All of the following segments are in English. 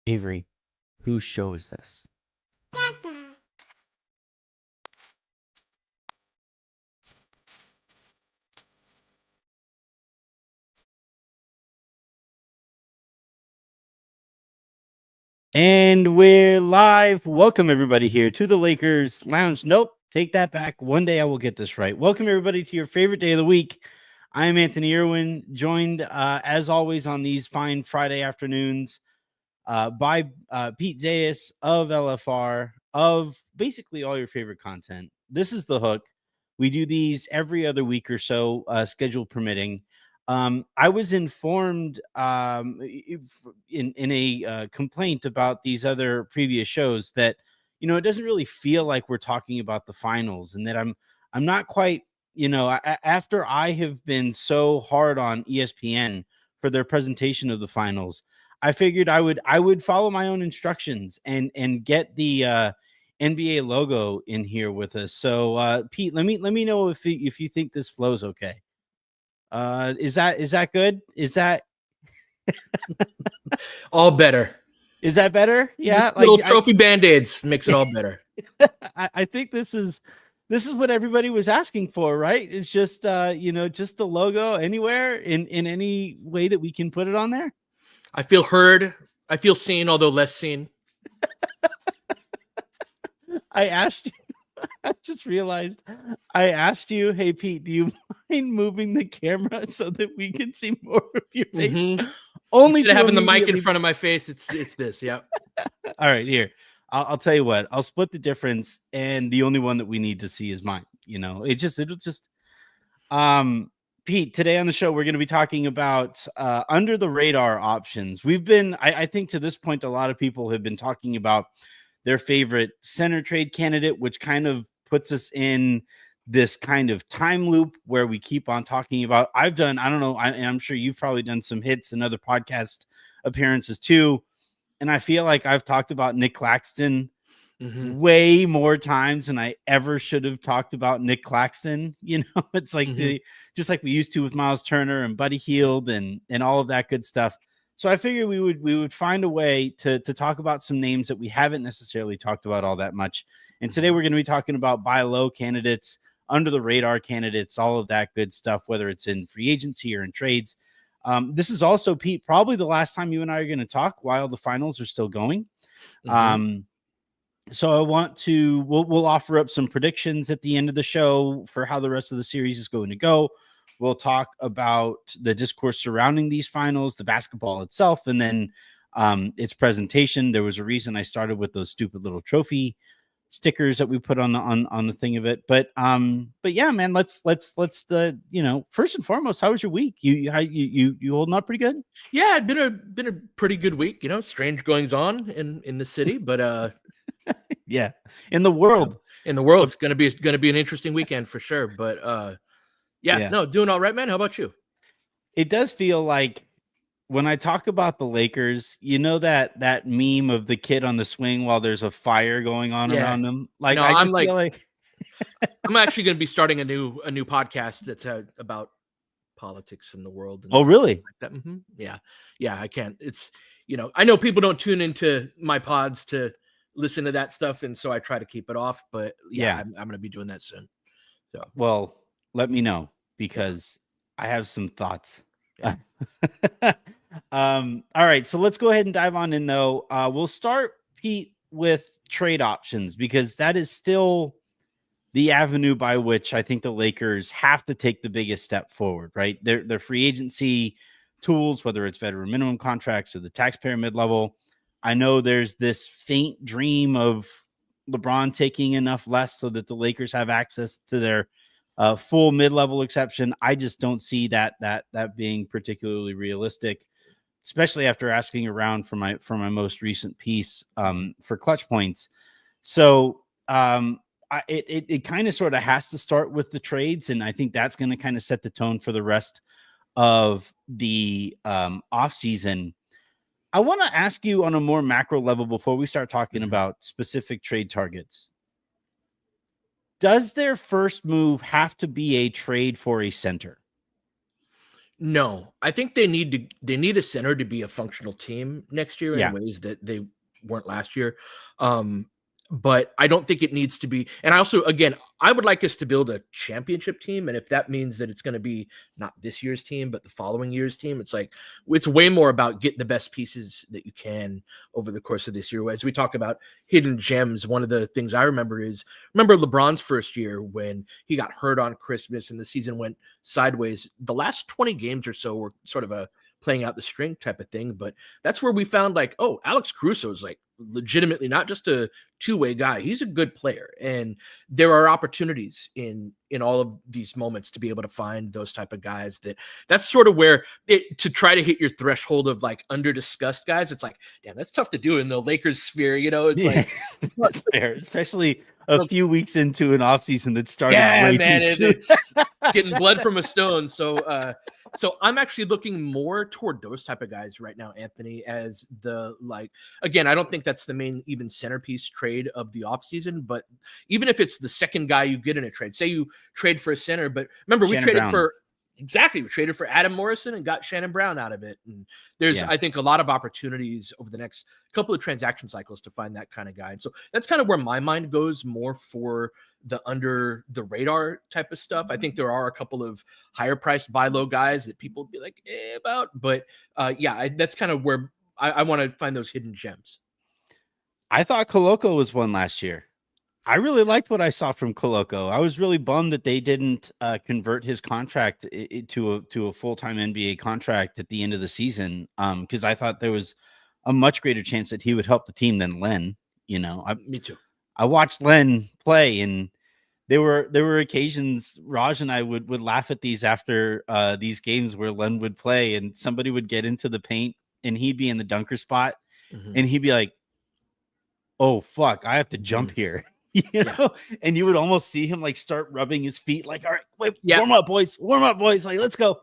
Avery, whose show is this? And we're live. Welcome everybody here to the Lakers Lounge. Nope, take that back. One day I will get this right. Welcome everybody to your favorite day of the week. I am Anthony Irwin, joined as always on these fine Friday afternoons by Pete Zayas of LFR, of basically all your favorite content. This is The Hook. We do these every other week or so, schedule permitting. I was informed in a complaint about these other previous shows that it doesn't really feel like we're talking about the finals, and that I'm not quite after I have been so hard on ESPN for their presentation of the finals. I figured I would follow my own instructions and get the NBA logo in here with us. So Pete, let me know if you think this flows okay. Is that good? Is that all better? Is that better? Yeah, just little trophy band-aids makes it all better. I think this is what everybody was asking for, right? It's just just the logo anywhere in any way that we can put it on there. I feel heard. I feel seen, although less seen. I asked you. I just realized I asked you, hey Pete, do you mind moving the camera so that we can see more of your face? Mm-hmm. Only to having the mic in front of my face, it's this. Yeah. All right, here. I'll tell you what. I'll split the difference, and the only one that we need to see is mine. It'll just. Pete, today on the show, we're going to be talking about under the radar options. We've been, I think, to this point, a lot of people have been talking about their favorite center trade candidate, which kind of puts us in this kind of time loop where we keep on talking about. I don't know, I'm sure you've probably done some hits and other podcast appearances too. And I feel like I've talked about Nick Claxton way more times than I ever should have talked about Nick Claxton. It's like just like we used to with Miles Turner and Buddy Hield and all of that good stuff. So I figured we would find a way to talk about some names that we haven't necessarily talked about all that much. And today we're going to be talking about buy low candidates, under the radar candidates, all of that good stuff, whether it's in free agency or in trades. This is also, Pete, probably the last time you and I are going to talk while the finals are still going. So I want to, we'll offer up some predictions at the end of the show for how the rest of the series is going to go. We'll talk about the discourse surrounding these finals, the basketball itself, and then its presentation. There was a reason I started with those stupid little trophy stickers that we put on the thing of it. But yeah, man, let's first and foremost, how was your week? You holding up pretty good? Yeah, it's been a pretty good week. Strange goings on in the city, but yeah, in the world, it's gonna be an interesting weekend for sure. But yeah, no, doing all right, man. How about you? It does feel like when I talk about the Lakers, that meme of the kid on the swing while there's a fire going on around them. Like, no, I just feel like I'm actually going to be starting a new podcast that's about politics in the world. And really? Like that. Yeah. I can't. It's I know people don't tune into my pods to listen to that stuff, and so I try to keep it off. But yeah. I'm going to be doing that soon. So well, let me know because I have some thoughts. Yeah. All right, so let's go ahead and dive on in though. We'll start, Pete, with trade options because that is still the avenue by which I think the Lakers have to take the biggest step forward, right? Their free agency tools, whether it's veteran minimum contracts or the taxpayer mid-level. I know there's this faint dream of LeBron taking enough less so that the Lakers have access to their full mid-level exception. I just don't see that being particularly realistic, especially after asking around for my most recent piece for clutch points. So it kind of sort of has to start with the trades, and I think that's going to kind of set the tone for the rest of the offseason. I want to ask you on a more macro level before we start talking about specific trade targets. Does their first move have to be a trade for a center? No, I think they need a center to be a functional team next year in Yeah. ways that they weren't last year. Um, but I don't think it needs to be. And I also, again, I would like us to build a championship team. And if that means that it's going to be not this year's team, but the following year's team, it's like it's way more about getting the best pieces that you can over the course of this year. As we talk about hidden gems, one of the things I remember LeBron's first year when he got hurt on Christmas and the season went sideways. The last 20 games or so were sort of a playing out the string type of thing. But that's where we found like, oh, Alex Caruso is like legitimately not just a two-way guy. He's a good player. And there are opportunities in all of these moments to be able to find those type of guys that's sort of where to try to hit your threshold of like under discussed guys. It's like, damn, that's tough to do in the Lakers sphere. It's like, that's fair, especially a few weeks into an offseason that started way man, too soon. it's getting blood from a stone. So I'm actually looking more toward those type of guys right now, Anthony, as again, I don't think that's the main even centerpiece trade of the offseason, but even if it's the second guy you get in a trade, say you trade for a center, but remember we traded for Adam Morrison and got Shannon Brown out of it. And there's, I think, a lot of opportunities over the next couple of transaction cycles to find that kind of guy. And so that's kind of where my mind goes more for the under the radar type of stuff. I think there are a couple of higher priced buy low guys that people be like about, but that's kind of where I want to find those hidden gems. I thought Koloko was one last year. I really liked what I saw from Koloko. I was really bummed that they didn't convert his contract to a full-time NBA contract at the end of the season, because I thought there was a much greater chance that he would help the team than Len. Me too. I watched Len play, and there were occasions Raj and I would laugh at these after these games where Len would play and somebody would get into the paint and he'd be in the dunker spot, and he'd be like, "Oh fuck, I have to jump here." And you would almost see him like start rubbing his feet, like, "All right, wait, warm up, boys, like, let's go."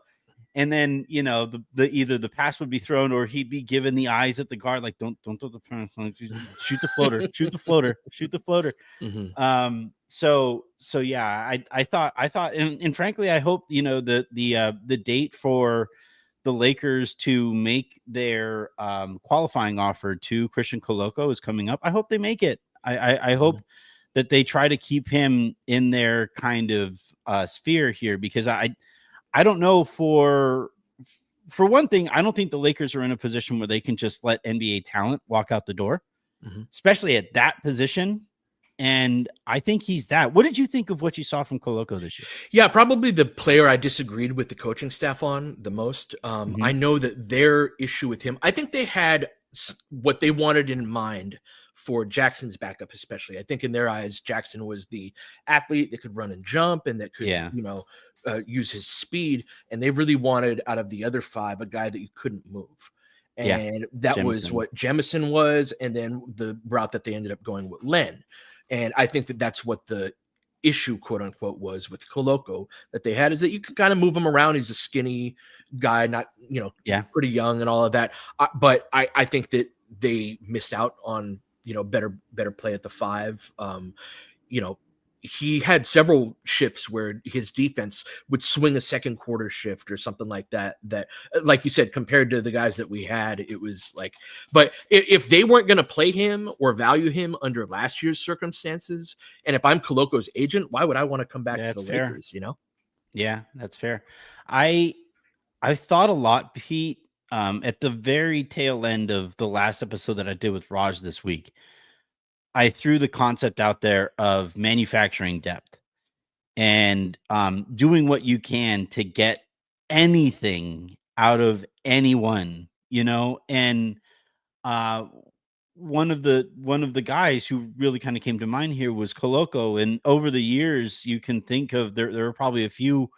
And then the either the pass would be thrown or he'd be given the eyes at the guard, like, don't throw the pass, shoot the floater, shoot the floater. So yeah, I thought, and frankly, I hope the date for the Lakers to make their qualifying offer to Christian Koloko is coming up. I hope they make it. I hope that they try to keep him in their kind of sphere here, because I don't know, for one thing, I don't think the Lakers are in a position where they can just let NBA talent walk out the door, especially at that position. And I think he's that. What did you think of what you saw from Koloko this year? Yeah, probably the player I disagreed with the coaching staff on the most. I know that their issue with him, I think they had what they wanted in mind for Jackson's backup, especially. I think in their eyes, Jackson was the athlete that could run and jump and that could, use his speed. And they really wanted out of the other five a guy that you couldn't move. And that was what Jemison was. And then the route that they ended up going with Len. And I think that that's what the issue, quote unquote, was with Koloko that they had, is that you could kind of move him around. He's a skinny guy, not, pretty young and all of that. But I think that they missed out on, better play at the five. He had several shifts where his defense would swing a second quarter shift or something like that, like you said, compared to the guys that we had, it was like, but if they weren't going to play him or value him under last year's circumstances, and if I'm Koloko's agent, why would I want to come back to the Lakers, Yeah, that's fair. I've thought a lot, Pete, at the very tail end of the last episode that I did with Raj this week. I threw the concept out there of manufacturing depth and doing what you can to get anything out of anyone, and one of the guys who really kind of came to mind here was Koloko. And over the years, you can think of there are probably a few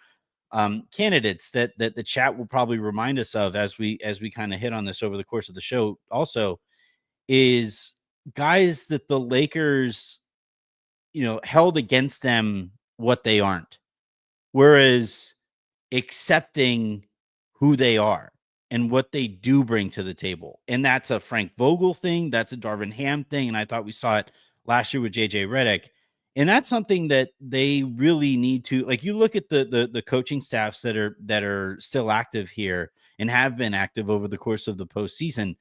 candidates that the chat will probably remind us of as we kind of hit on this over the course of the show. Also, is guys that the Lakers, held against them what they aren't, whereas accepting who they are and what they do bring to the table. And that's a Frank Vogel thing. That's a Darvin Ham thing. And I thought we saw it last year with JJ Redick. And that's something that they really need to, like, you look at the coaching staffs that are still active here and have been active over the course of the postseason.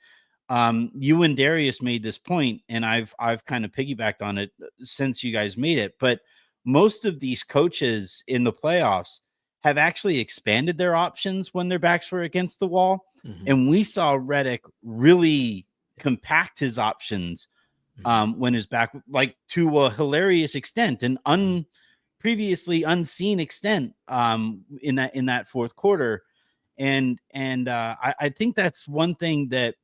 You and Darius made this point, and I've kind of piggybacked on it since you guys made it. But most of these coaches in the playoffs have actually expanded their options when their backs were against the wall. Mhm. And we saw Reddick really compact his options when his back, like, to a hilarious extent, an previously unseen extent in that fourth quarter. And I think that's one thing that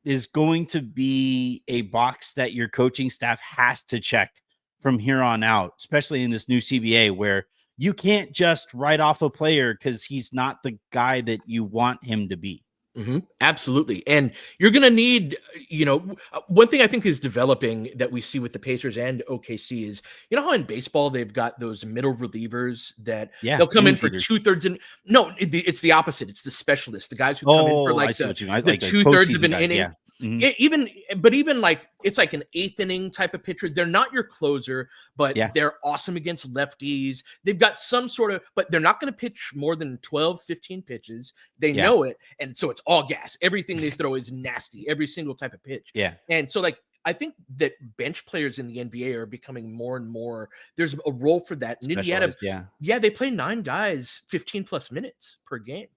is going to be a box that your coaching staff has to check from here on out, especially in this new CBA, where you can't just write off a player because he's not the guy that you want him to be. Absolutely. And you're going to need, one thing I think is developing that we see with the Pacers and OKC is, how in baseball they've got those middle relievers that they'll come in innings for eaters. 2/3. And no, it's the opposite. It's the specialists, the guys who come in for I like see what you mean. the Like 2/3 of postseason an guys. inning. Yeah. Mhm. Even like it's like an eighth inning type of pitcher. They're not your closer, but Yeah. they're awesome against lefties. They've got some sort of, but they're not going to pitch more than 12, 15 pitches. They Yeah. know it. And so it's all gas. Everything they throw is nasty, every single type of pitch. Yeah. And so, like, I think that bench players in the NBA are becoming more and more. There's a role for that. In Indiana, Specialized, they play 9 guys 15 plus minutes per game.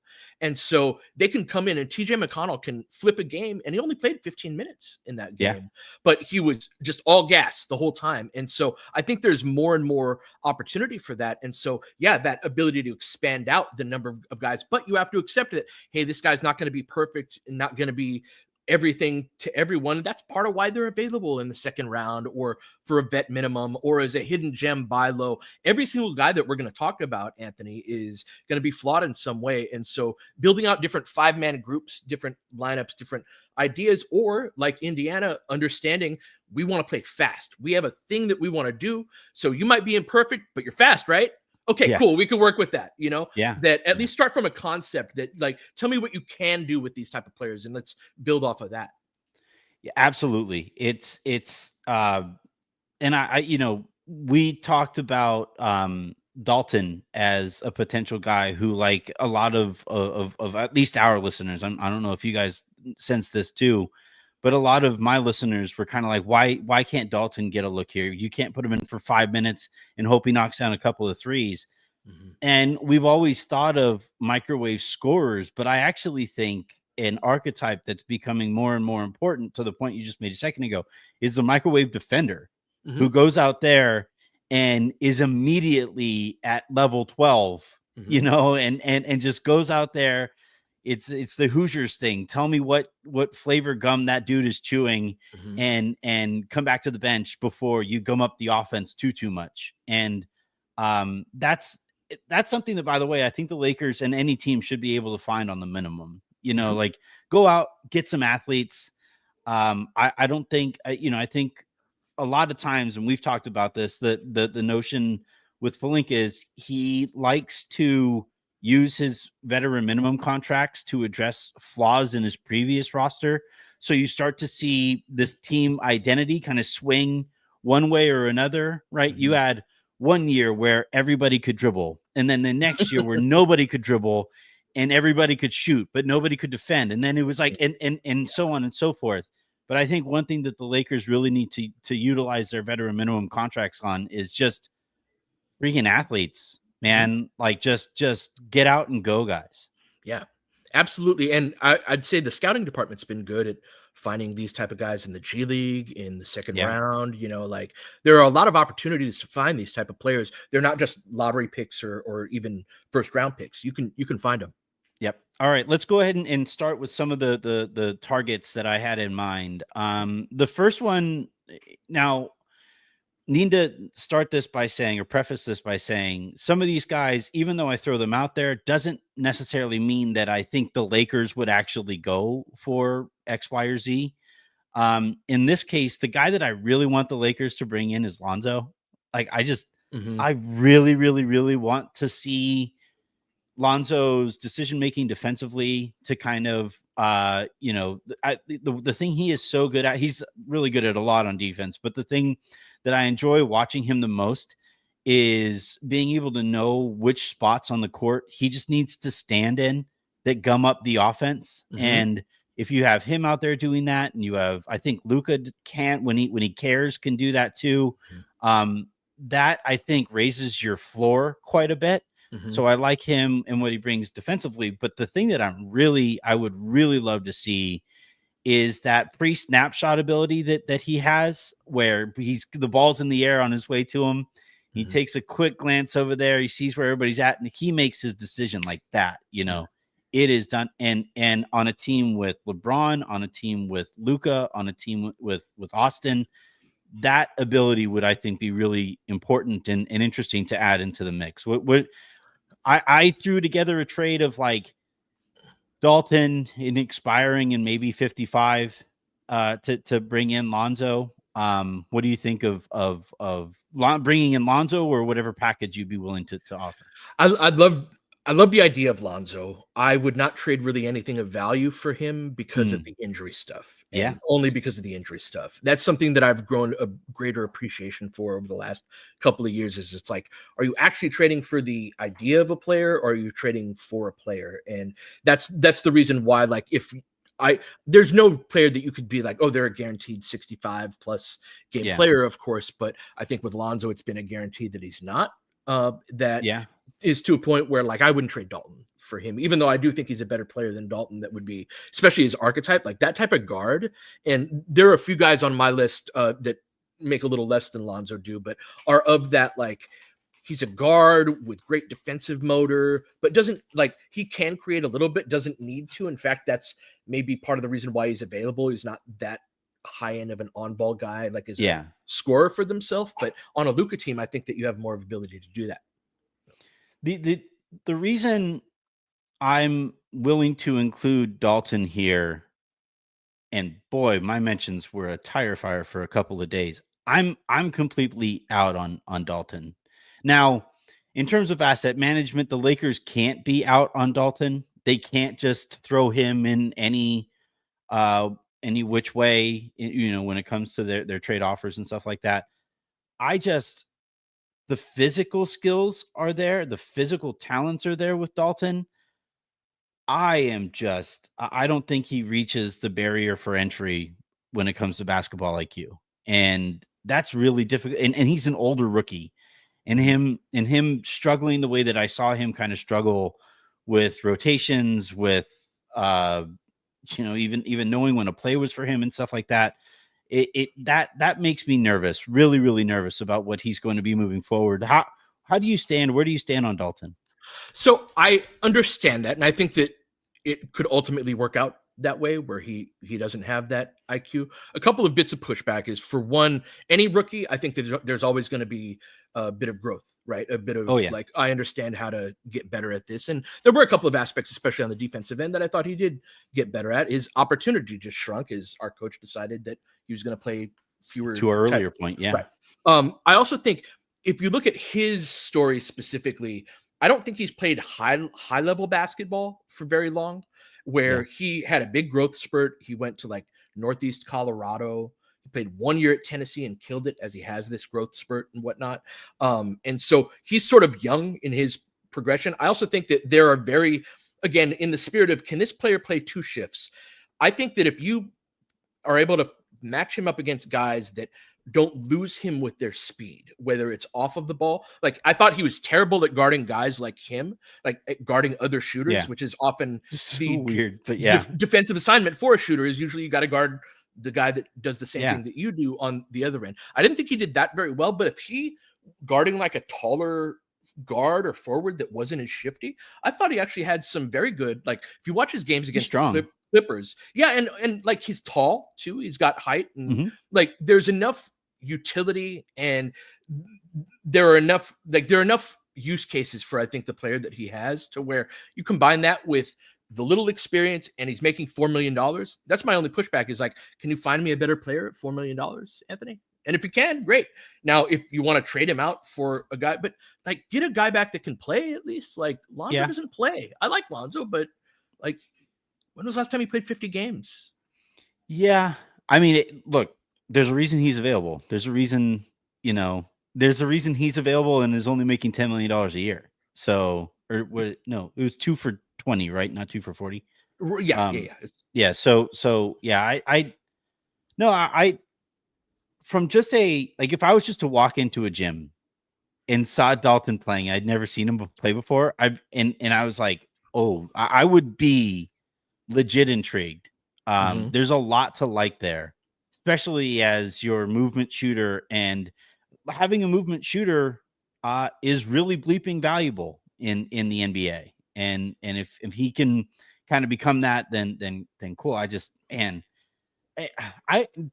And so they can come in, and TJ McConnell can flip a game, and he only played 15 minutes in that game, Yeah. but he was just all gas the whole time. And so I think there's more and more opportunity for that. And so, that ability to expand out the number of guys, but you have to accept that, hey, this guy's not going to be perfect and not going to be everything to everyone. That's part of why they're available in the second round or for a vet minimum or as a hidden gem buy low. Every single guy that we're going to talk about, Anthony, is going to be flawed in some way. And so building out different 5-man groups, different lineups, different ideas, or like Indiana, understanding we want to play fast. We have a thing that we want to do. So you might be imperfect, but you're fast, right? Okay, cool. We can work with that, that at least start from a concept that, like, tell me what you can do with these type of players and let's build off of that. Yeah, absolutely. It's and we talked about Dalton as a potential guy who, like, a lot of at least our listeners, I don't know if you guys sense this too, but a lot of my listeners were kind of like, why can't Dalton get a look here? You can't put him in for 5 minutes and hope he knocks down a couple of threes. And we've always thought of microwave scorers, but I actually think an archetype that's becoming more and more important, to the point you just made a second ago, is a microwave defender who goes out there and is immediately at level 12, and just goes out there. It's the Hoosiers thing. Tell me what flavor gum that dude is chewing, and come back to the bench before you gum up the offense too much. And that's something that, by the way, I think the Lakers and any team should be able to find on the minimum. Like, go out, get some athletes. I don't think, I think a lot of times, and we've talked about this, the notion with Pelinka is he likes to use his veteran minimum contracts to address flaws in his previous roster. So you start to see this team identity kind of swing one way or another, right? You had 1 year where everybody could dribble, and then the next year where nobody could dribble and everybody could shoot, but nobody could defend. And then it was like, and so on and so forth. But I think one thing that the Lakers really need to utilize their veteran minimum contracts on is just freaking athletes, man. Like, just get out and go, guys. Yeah, absolutely. And I'd say the scouting department's been good at finding these type of guys in the G League, in the second round. Like, there are a lot of opportunities to find these type of players. They're not just lottery picks or even first round picks. You can find them. Yep. All right, let's go ahead and start with some of the targets that I had in mind. The first one, now, need to start this by saying, or preface this by saying, some of these guys, even though I throw them out there, doesn't necessarily mean that I think the Lakers would actually go for X, Y, or Z. In this case, the guy that I really want the Lakers to bring in is Lonzo. Like, I really, really, really want to see Lonzo's decision making defensively to kind of the thing he is so good at, he's really good at a lot on defense, but the thing that I enjoy watching him the most is being able to know which spots on the court he just needs to stand in that gum up the offense. And if you have him out there doing that, and you have, I think Luka can, when he cares, can do that too. That I think raises your floor quite a bit. So I like him and what he brings defensively. But the thing that I would really love to see is that pre-snapshot ability that he has, where the ball's in the air on his way to him. He takes a quick glance over there. He sees where everybody's at, and he makes his decision like that. It is done. And on a team with LeBron, on a team with Luka, on a team with Austin, that ability would, I think, be really important and interesting to add into the mix. I threw together a trade of like Dalton in expiring and maybe 55 to bring in Lonzo. What do you think of bringing in Lonzo, or whatever package you'd be willing to offer? I love the idea of Lonzo. I would not trade really anything of value for him because of the injury stuff. And only because of the injury stuff. That's something that I've grown a greater appreciation for over the last couple of years. Is it's like, are you actually trading for the idea of a player, or are you trading for a player? And that's the reason why, like, there's no player that you could be like, oh, they're a guaranteed 65 plus game player, of course. But I think with Lonzo, it's been a guarantee that he's not. Is to a point where, like, I wouldn't trade Dalton for him, even though I do think he's a better player than Dalton. That would be, especially his archetype, like that type of guard. And there are a few guys on my list that make a little less than Lonzo do, but are of that, like, he's a guard with great defensive motor, but doesn't, like, he can create a little bit, doesn't need to. In fact, that's maybe part of the reason why he's available. He's not that high end of an on-ball guy, like, as a scorer for themselves. But on a Luka team, I think that you have more of ability to do that. The reason I'm willing to include Dalton here, and boy, my mentions were a tire fire for a couple of days. I'm completely out on Dalton. Now, in terms of asset management, the Lakers can't be out on Dalton. They can't just throw him in any which way, when it comes to their trade offers and stuff like that. The physical skills are there. The physical talents are there with Dalton. I don't think he reaches the barrier for entry when it comes to basketball IQ. And that's really difficult. And he's an older rookie. And him struggling the way that I saw him kind of struggle with rotations, with even knowing when a play was for him and stuff like that. That makes me nervous, really, really nervous about what he's going to be moving forward. How do you stand? Where do you stand on Dalton? So I understand that, and I think that it could ultimately work out that way, where he doesn't have that IQ. A couple of bits of pushback is, for one, any rookie, I think that there's always going to be a bit of growth, right? A bit of like, I understand how to get better at this. And there were a couple of aspects, especially on the defensive end, that I thought he did get better at. His opportunity just shrunk as our coach decided that he was going to play fewer. To our earlier point, yeah. Right. I also think if you look at his story specifically, I don't think he's played high level basketball for very long, where he had a big growth spurt. He went to, like, Northeast Colorado. He played 1 year at Tennessee and killed it, as he has this growth spurt and whatnot. And so he's sort of young in his progression. I also think that there are again, in the spirit of, can this player play two shifts? I think that if you are able to match him up against guys that don't lose him with their speed, whether it's off of the ball. Like, I thought he was terrible at guarding guys like him, like at guarding other shooters, which is often weird, but defensive assignment for a shooter is usually you got to guard the guy that does the same thing that you do on the other end. I didn't think he did that very well, but if he guarding like a taller guard or forward that wasn't as shifty, I thought he actually had some very good, like, if you watch his games against the Clippers, and like, he's tall too, he's got height, and like, there's enough utility, and there are enough use cases for, I think, the player that he has, to where you combine that with the little experience, and he's making $4 million. That's my only pushback, is like, can you find me a better player at $4 million, Anthony? And if you can, great. Now, if you want to trade him out for a guy, but like get a guy back that can play at least. Like Lonzo doesn't play. I like Lonzo, but like when was the last time he played 50 games? Yeah. I mean, look, there's a reason he's available. There's a reason, there's a reason he's available and is only making $10 million a year. So, or what? No, it was 2 for 20, right? Not 2 for 40. Yeah. Yeah. So yeah, no, from just if I was just to walk into a gym and saw Dalton playing, I'd never seen him play before. And I was like, oh, I would be legit intrigued. There's a lot to like there, especially as your movement shooter, and having a movement shooter is really bleeping valuable in the NBA. And if he can kind of become that, then cool. I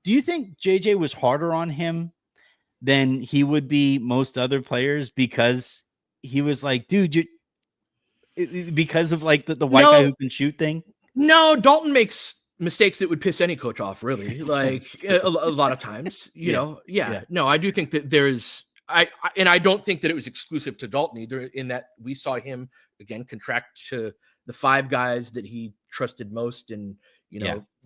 do you think JJ was harder on him than he would be most other players, because he was like, dude, because of like the white guy who can shoot thing? No, Dalton makes mistakes that would piss any coach off, really. Like a lot of times, you know. Yeah. No, I do think that there's and I don't think that it was exclusive to Dalton either, in that we saw him again contract to the 5 guys that he trusted most, and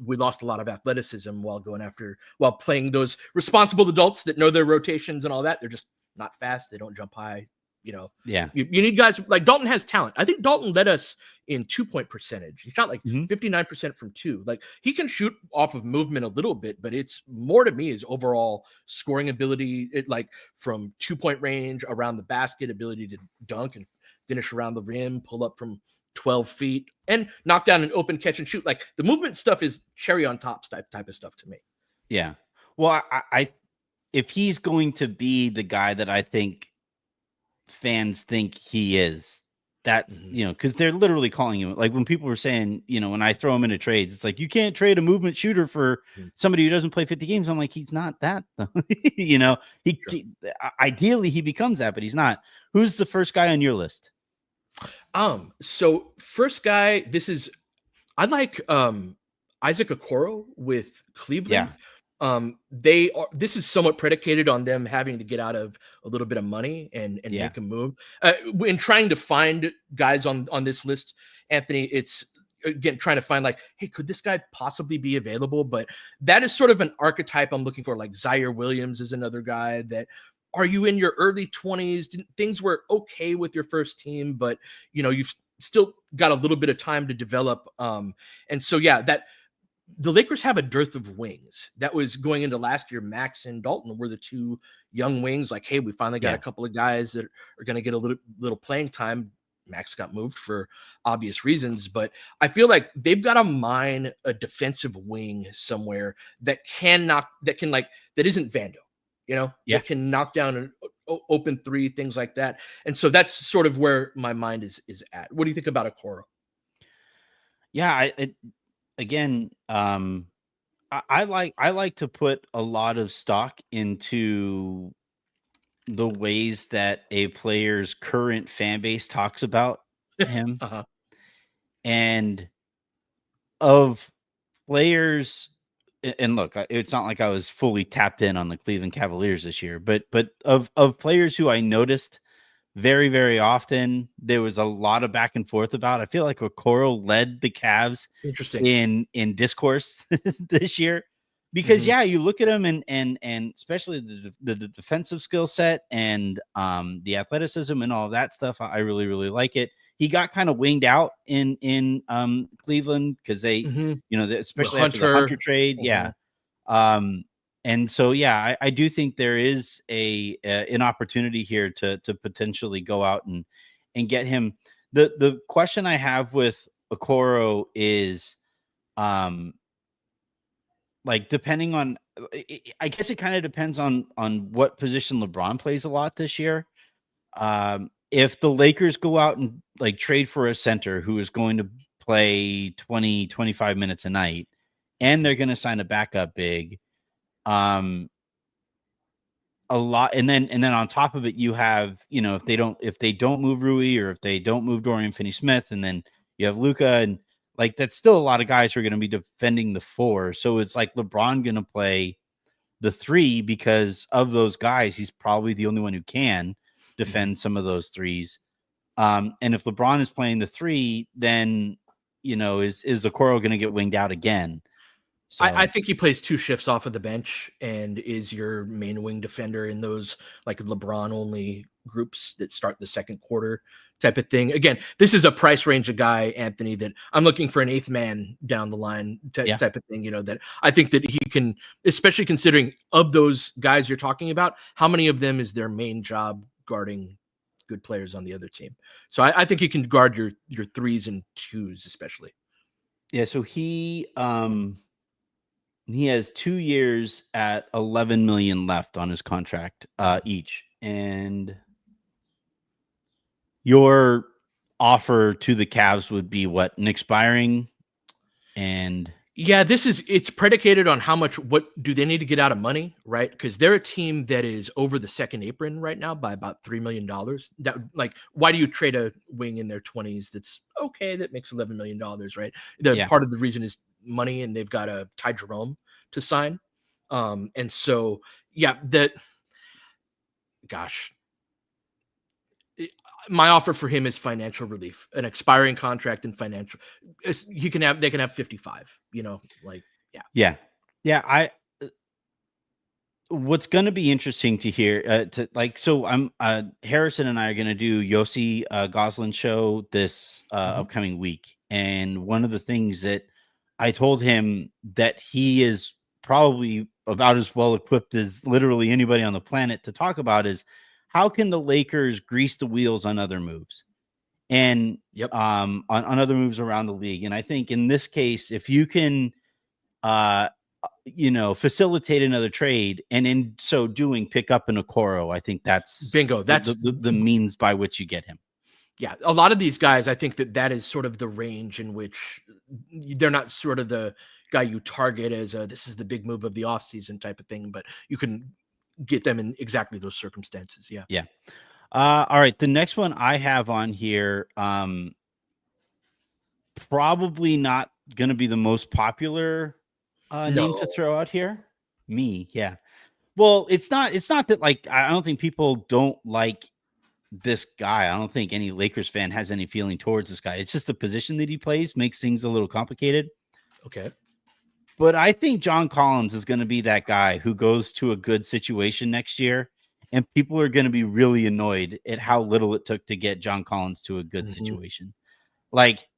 we lost a lot of athleticism while playing those responsible adults that know their rotations and all that. They're just not fast. They don't jump high. You need guys like Dalton has talent. I think Dalton led us in 2-point percentage. He shot like 59% from 2. Like he can shoot off of movement a little bit, but it's more to me is overall scoring ability. It like from 2-point range, around the basket, ability to dunk and finish around the rim, pull up from 12 feet, and knock down an open catch and shoot. Like the movement stuff is cherry on top type of stuff to me. Yeah. Well, I if he's going to be the guy that I think fans think he is, that's because they're literally calling him, like when people were saying, when I throw him into trades, it's like you can't trade a movement shooter for somebody who doesn't play 50 games. I'm like, he's not that though. He ideally he becomes that, but he's not. Who's the first guy on your list? So first guy, I like Isaac Okoro with Cleveland. This is somewhat predicated on them having to get out of a little bit of money and make a move. In trying to find guys on this list, Anthony, it's again trying to find like, hey, could this guy possibly be available? But that is sort of an archetype I'm looking for. Like Zaire Williams is another guy that, are you in your early 20s? Things were okay with your first team, but you've still got a little bit of time to develop. And so that the Lakers have a dearth of wings. That was going into last year. Max and Dalton were the 2 young wings. Like, hey, we finally got a couple of guys that are going to get a little playing time. Max got moved for obvious reasons, but I feel like they've got to mine a defensive wing somewhere that isn't Vando, that can knock down an open 3, things like that. And so that's sort of where my mind is at. What do you think about Okoro? Yeah, I like to put a lot of stock into the ways that a player's current fan base talks about him. And of players, and look, it's not like I was fully tapped in on the Cleveland Cavaliers this year, but of players who I noticed very, very often, there was a lot of back and forth about. I feel like Okoro led the Cavs in discourse this year, because you look at him and especially the defensive skill set and the athleticism and all of that stuff. I really, really like it. He got kind of winged out in Cleveland because they, especially after the Hunter trade. And so, I do think there is an opportunity here to potentially go out and get him. The question I have with Okoro is, like, depending on, I guess it kind of depends on what position LeBron plays a lot this year. If the Lakers go out and like trade for a center who is going to play 20-25 minutes a night, and they're going to sign a backup big, a lot, and then on top of it, you have, if they don't move Rui, or if they don't move Dorian Finney-Smith, and then you have Luka, and like that's still a lot of guys who are going to be defending the 4. So it's like LeBron going to play the three because of those guys. He's probably the only one who can defend some of those threes. And if LeBron is playing the three, then is Okoro going to get winged out again? So I think he plays 2 shifts off of the bench and is your main wing defender in those like LeBron only groups that start the second quarter type of thing. Again, this is a price range of guy, Anthony, that I'm looking for an 8th man down the line type of thing, that I think that he can, especially considering of those guys you're talking about, how many of them is their main job guarding good players on the other team. So I think he can guard your 3s and 2s, especially. Yeah. So he has 2 years at 11 million left on his contract each. And your offer to the Cavs would be what, an expiring? And yeah, it's predicated on what do they need to get out of money, right? Because they're a team that is over the second apron right now by about $3 million. That, like, why do you trade a wing in their 20s that's okay, that makes $11 million, right? Part of the reason is money, and they've got a Ty Jerome to sign. And so, yeah, my offer for him is financial relief, an expiring contract and financial. They can have 55, yeah. What's going to be interesting to hear, so I'm Harrison and I are going to do Yossi Goslin's show this upcoming week. And one of the things that I told him that he is probably about as well equipped as literally anybody on the planet to talk about is how can the Lakers grease the wheels on other moves and on other moves around the league. And I think in this case, if you can, facilitate another trade, and in so doing, pick up an Okoro, I think that's bingo. That's the means by which you get him. Yeah, a lot of these guys, I think that is sort of the range in which they're not sort of the guy you target as this is the big move of the offseason type of thing, but you can get them in exactly those circumstances. Yeah. Yeah. All right. The next one I have on here, probably not going to be the most popular name to throw out here. Yeah. Well, it's not that, like, I don't think people don't like this guy. I don't think any Lakers fan has any feeling towards this guy. It's just the position that he plays makes things a little complicated. Okay. But I think John Collins is going to be that guy who goes to a good situation next year, and people are going to be really annoyed at how little it took to get John Collins to a good situation. Like,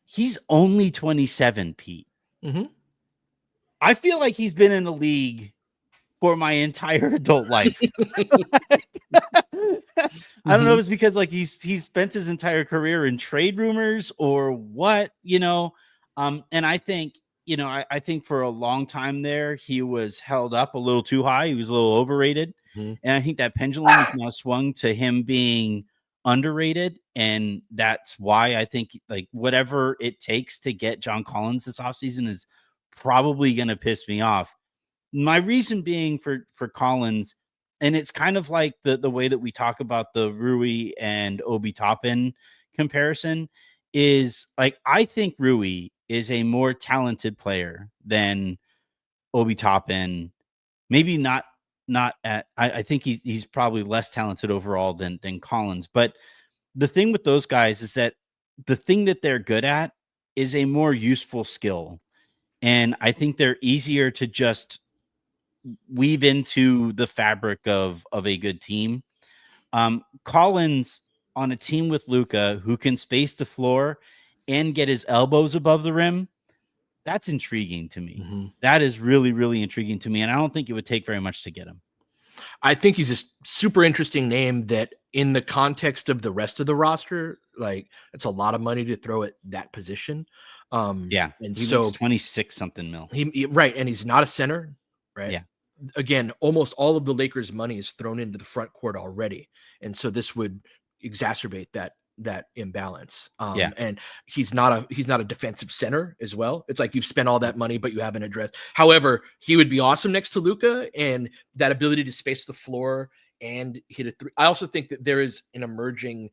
he's only 27, Pete. I feel like he's been in the league for my entire adult life. I don't know if it's because, like, he's spent his entire career in trade rumors or what, and I think, I think for a long time there, he was held up a little too high. He was a little overrated. And I think that pendulum is now swung to him being underrated. And that's why I think, like, whatever it takes to get John Collins this offseason is probably going to piss me off. My reason being for Collins, and it's kind of like the way that we talk about the Rui and Obi Toppin comparison, is like, I think Rui is a more talented player than Obi Toppin. Maybe not at, I think he's probably less talented overall than Collins. But the thing with those guys is that the thing that they're good at is a more useful skill. And I think they're easier to just weave into the fabric of a good team. Collins on a team with Luka, who can space the floor and get his elbows above the rim, that's intriguing to me. That is really, really intriguing to me. And I don't think it would take very much to get him. I think he's a super interesting name that, in the context of the rest of the roster, like, it's a lot of money to throw at that position. And he so makes 26 something mil. Right. And he's not a center, right? Yeah. Again, almost all of the Lakers' money is thrown into the front court already. And so this would exacerbate that imbalance. And he's not a defensive center as well. It's like you've spent all that money, but you haven't addressed. However, he would be awesome next to Luka, and that ability to space the floor and hit a three. I also think that there is an emerging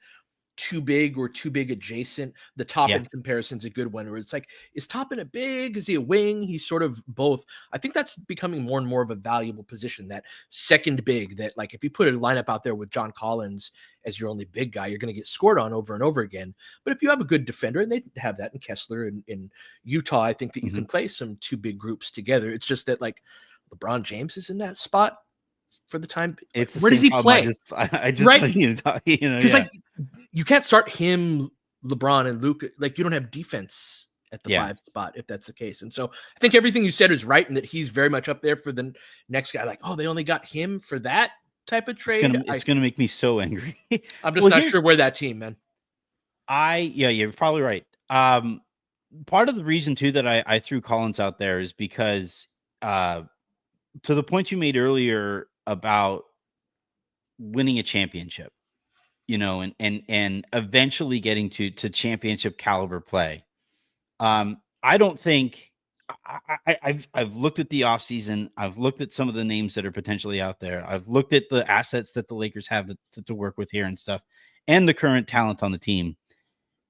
too big or too big adjacent. The Toppin Yeah. comparison is a good one where it's like, is Toppin a big? Is he a wing? He's sort of both. I think that's becoming more and more of a valuable position, that second big, that like if you put a lineup out there with John Collins as your only big guy, you're going to get scored on over and over again. But if you have a good defender, and they have that in Kessler and in Utah, I think that you can play some two big groups together. It's just that like LeBron James is in that spot for the time. Like, It's the where does same he problem. play? I just Right? want you to talk, Because like you can't start him, LeBron, and Luka. Like you don't have defense at the 5 spot if that's the case. And so I think everything you said is right, and that he's very much up there for the next guy. Like, oh, they only got him for that type of trade. It's gonna make me so angry. I'm just not sure where that team, man. You're probably right. Part of the reason too that I threw Collins out there is because to the point you made earlier about winning a championship, and eventually getting to championship caliber play. I don't think I've looked at the offseason. I've looked at some of the names that are potentially out there. I've looked at the assets that the Lakers have to work with here and stuff, and the current talent on the team.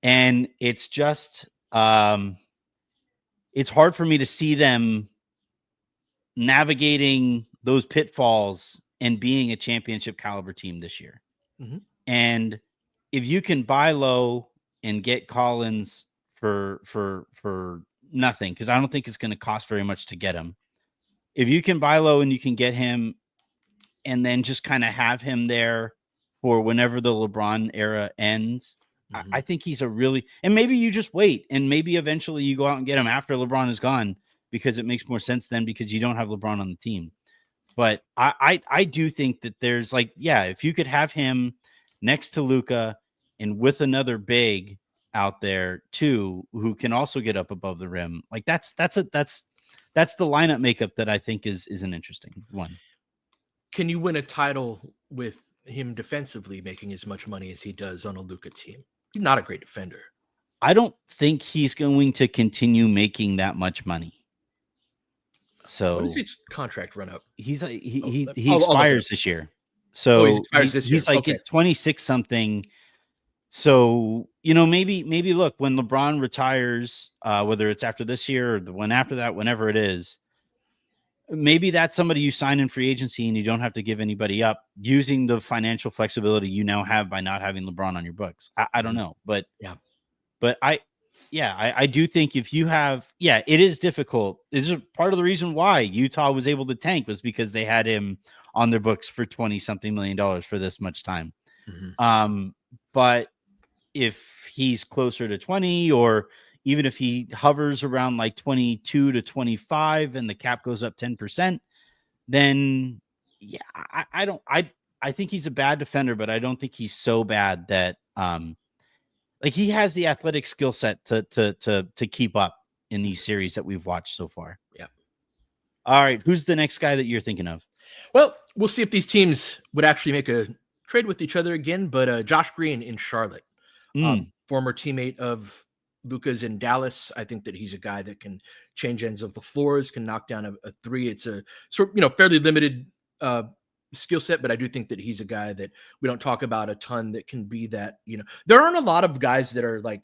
And it's just it's hard for me to see them navigating those pitfalls and being a championship caliber team this year. Mm-hmm. And if you can buy low and get Collins for nothing, because I don't think it's going to cost very much to get him. If you can buy low and you can get him and then just kind of have him there for whenever the LeBron era ends, I think he's a really, and maybe you just wait and maybe eventually you go out and get him after LeBron is gone, because it makes more sense then because you don't have LeBron on the team. But I do think that there's like, if you could have him next to Luka and with another big out there too, who can also get up above the rim, like that's the lineup makeup that I think is an interesting one. Can you win a title with him defensively making as much money as he does on a Luka team? He's not a great defender. I don't think he's going to continue making that much money. So when does his contract run up? He expires this year. So he's like 26 something. So, maybe look, when LeBron retires, whether it's after this year or the one after that, whenever it is, maybe that's somebody you sign in free agency and you don't have to give anybody up, using the financial flexibility you now have by not having LeBron on your books. I don't know, but I do think if you have, it is difficult. It's part of the reason why Utah was able to tank was because they had him on their books for $20-something million for this much time. But if he's closer to 20, or even if he hovers around like 22 to 25 and the cap goes up 10%, then I think he's a bad defender, but I don't think he's so bad that like he has the athletic skill set to keep up in these series that we've watched so far. Yeah. All right. Who's the next guy that you're thinking of? Well, we'll see if these teams would actually make a trade with each other again. But Josh Green in Charlotte, former teammate of Luka's in Dallas. I think that he's a guy that can change ends of the floors, can knock down a three. It's a sort of, fairly limited skill set, but I do think that he's a guy that we don't talk about a ton that can be that, there aren't a lot of guys that are like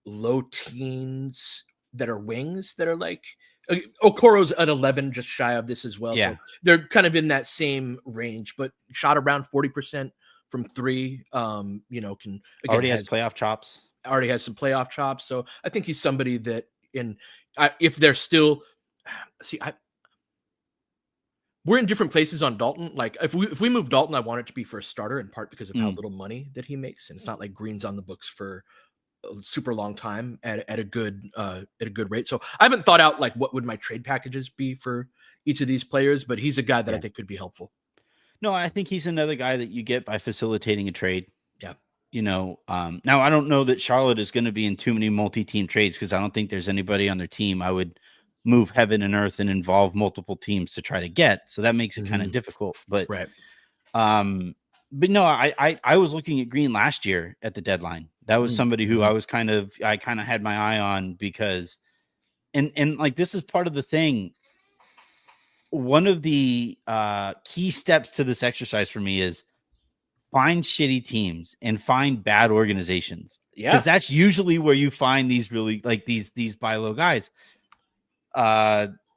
low teens that are wings that are like Okoro's at 11, just shy of this as well. Yeah. So they're kind of in that same range, but shot around 40% from three, can again, already has playoff chops. Already has some playoff chops. So I think he's somebody that if they're still we're in different places on Dalton. Like if we move Dalton, I want it to be for a starter, in part because of how little money that he makes. And it's not like Green's on the books for a super long time at a good rate. So I haven't thought out like what would my trade packages be for each of these players, but he's a guy that I think could be helpful. No, I think he's another guy that you get by facilitating a trade. Yeah. Now I don't know that Charlotte is going to be in too many multi-team trades, because I don't think there's anybody on their team I would move heaven and earth and involve multiple teams to try to get. So that makes it kind of difficult. But right. But no, I was looking at Green last year at the deadline. That was somebody who I kind of had my eye on, because and like this is part of the thing. One of the key steps to this exercise for me is find shitty teams and find bad organizations, because Yeah. that's usually where you find these really like these buy low guys.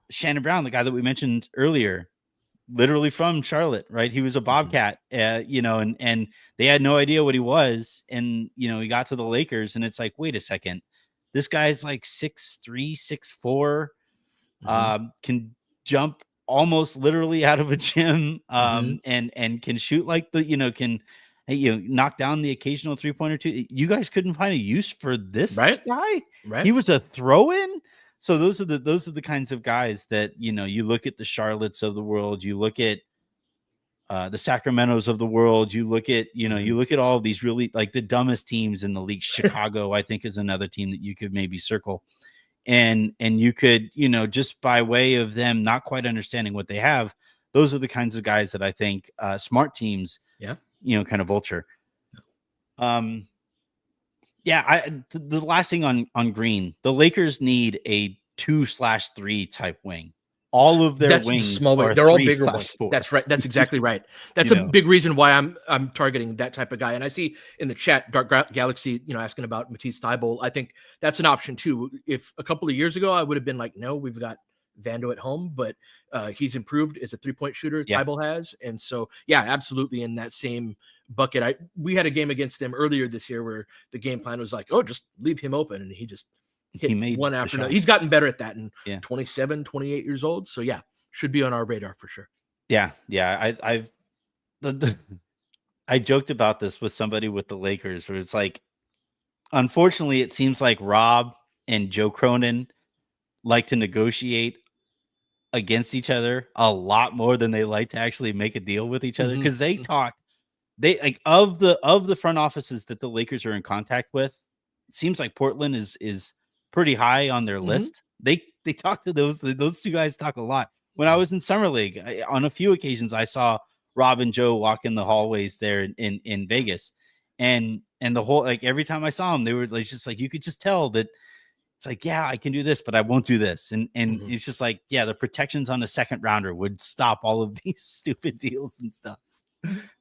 Shannon Brown, the guy that we mentioned earlier, literally from Charlotte, right? He was a Bobcat, and they had no idea what he was. And, he got to the Lakers and it's like, wait a second, this guy's like 6'3", 6'4", can jump almost literally out of a gym, and can shoot like can, knock down the occasional 3-pointer too. You guys couldn't find a use for this guy. Right. He was a throw-in. So those are the kinds of guys that, you look at the Charlottes of the world, you look at the Sacramentos of the world, you look at, you look at all of these really like the dumbest teams in the league. Chicago, I think, is another team that you could maybe circle. And you could, just by way of them not quite understanding what they have, those are the kinds of guys that I think smart teams, kind of vulture. The last thing on Green, the Lakers need a 2/3 type wing. All of their wings are they're all bigger ones. 3/4. That's right. That's exactly right. That's a big reason why I'm targeting that type of guy. And I see in the chat, Dark Galaxy, asking about Matisse Thybulle. I think that's an option too. If a couple of years ago, I would have been like, no, we've got Vando at home, but he's improved as a 3-point shooter. Thybulle has. And so, absolutely in that same bucket. We had a game against them earlier this year where the game plan was like, oh, just leave him open. And he just hit made one after another. He's gotten better at that, and 27, 28 years old. So should be on our radar for sure. I joked about this with somebody with the Lakers, where it's like, unfortunately, it seems like Rob and Joe Cronin like to negotiate against each other a lot more than they like to actually make a deal with each other, because they talk. They like of the front offices that the Lakers are in contact with, it seems like Portland is pretty high on their list. They talk to those two guys talk a lot. When I was in summer league, on a few occasions I saw Rob and Joe walk in the hallways there in Vegas, and the whole, like, every time I saw them, they were like, just like, you could just tell that it's like, yeah, I can do this, but I won't do this. And it's just like, the protections on a second rounder would stop all of these stupid deals and stuff.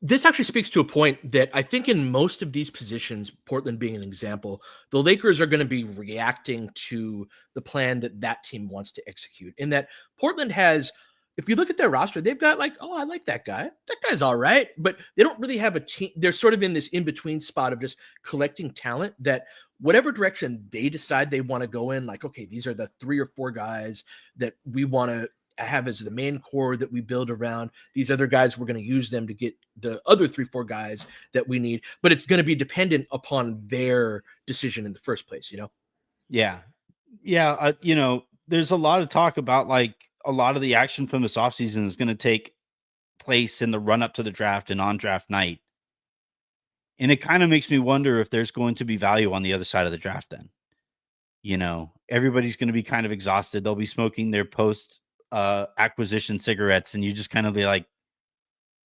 This actually speaks to a point that I think in most of these positions, Portland being an example, the Lakers are going to be reacting to the plan that team wants to execute. In that Portland has, if you look at their roster, they've got like, oh, I like that guy. That guy's all right. But they don't really have a team. They're sort of in this in-between spot of just collecting talent that whatever direction they decide they want to go in, like, okay, these are the 3 or 4 guys that we want to have as the main core that we build around. These other guys, we're going to use them to get the other 3-4 guys that we need, but it's going to be dependent upon their decision in the first place, There's a lot of talk about, like, a lot of the action from this offseason is going to take place in the run up to the draft and on draft night. And it kind of makes me wonder if there's going to be value on the other side of the draft then. Everybody's going to be kind of exhausted. They'll be smoking their post acquisition cigarettes, and you just kind of be like,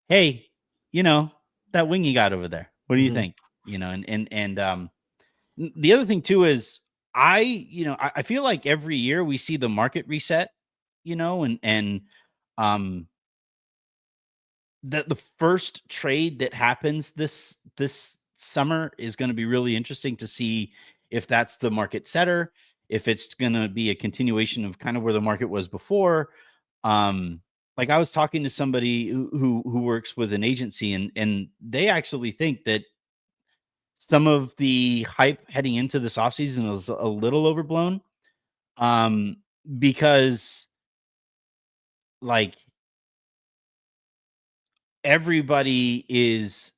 hey, that wing you got over there, what do you think? And the other thing too is I feel like every year we see the market reset, and the first trade that happens this summer is going to be really interesting to see if that's the market setter, if it's going to be a continuation of kind of where the market was before. Like, I was talking to somebody who works with an agency, and they actually think that some of the hype heading into this offseason is a little overblown, because, like, everybody is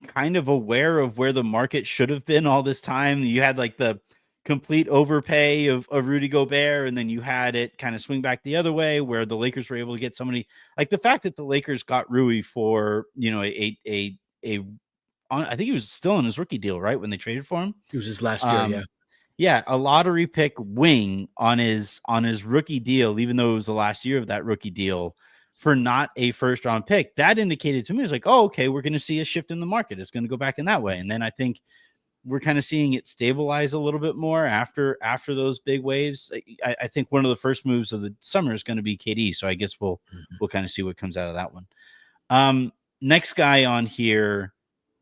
kind of aware of where the market should have been all this time. You had like the complete overpay of Rudy Gobert, and then you had it kind of swing back the other way where the Lakers were able to get somebody like the fact that the Lakers got Rui for, I think he was still in his rookie deal, right? When they traded for him. It was his last year. A lottery pick wing on his rookie deal, even though it was the last year of that rookie deal, for not a first round pick. That indicated to me, it was like, oh, okay, we're going to see a shift in the market. It's going to go back in that way. And then I think we're kind of seeing it stabilize a little bit more after those big waves. I think one of the first moves of the summer is going to be KD. So I guess we'll kind of see what comes out of that one. Next guy on here,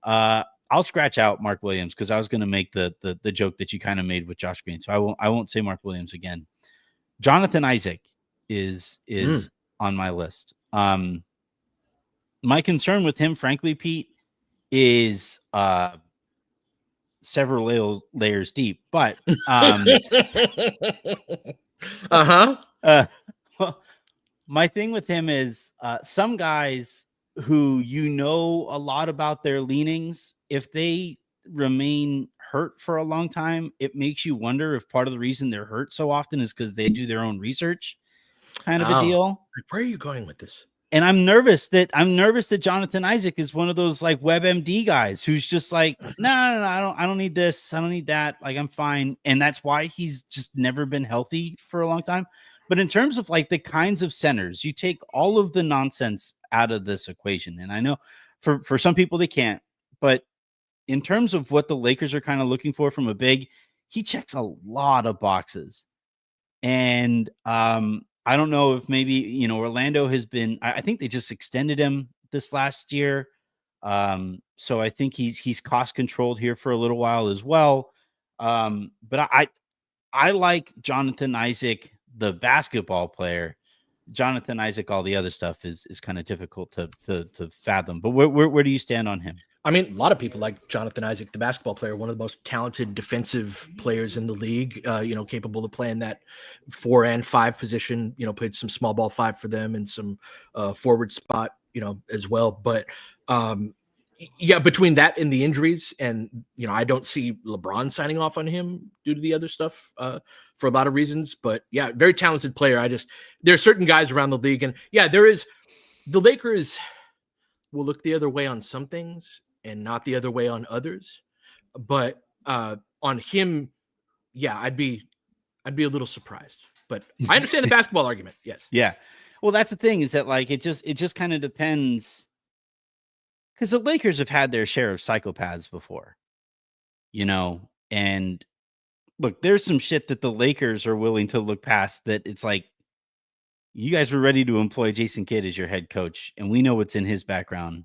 I'll scratch out Mark Williams because I was going to make the joke that you kind of made with Josh Green, so I won't say Mark Williams again. Jonathan Isaac is on my list. My concern with him, frankly, Pete, is several layers deep. But well, my thing with him is some guys who a lot about their leanings, if they remain hurt for a long time, it makes you wonder if part of the reason they're hurt so often is because they do their own research, kind of a deal. Where are you going with this? And I'm nervous that Jonathan Isaac is one of those like WebMD guys who's just like, no, I don't need this. I don't need that. Like, I'm fine. And that's why he's just never been healthy for a long time. But in terms of like the kinds of centers, you take all of the nonsense out of this equation. And I know for some people they can't, but in terms of what the Lakers are kind of looking for from a big, he checks a lot of boxes. And I don't know if maybe, Orlando has been, I think they just extended him this last year. So I think he's cost controlled here for a little while as well. But I like Jonathan Isaac, the basketball player. Jonathan Isaac, all the other stuff is kind of difficult to fathom. But where do you stand on him? I mean, a lot of people like Jonathan Isaac, the basketball player, one of the most talented defensive players in the league, capable of playing that 4 and 5 position, played some small ball 5 for them and some forward spot, as well. But between that and the injuries and, I don't see LeBron signing off on him due to the other stuff for a lot of reasons. But yeah, very talented player. There are certain guys around the league and the Lakers will look the other way on some things and not the other way on others. But on him, I'd be a little surprised. But I understand the basketball argument. Yes. Yeah. Well, that's the thing is that like it just kind of depends, because the Lakers have had their share of psychopaths before, and look, there's some shit that the Lakers are willing to look past that it's like, you guys were ready to employ Jason Kidd as your head coach, and we know what's in his background.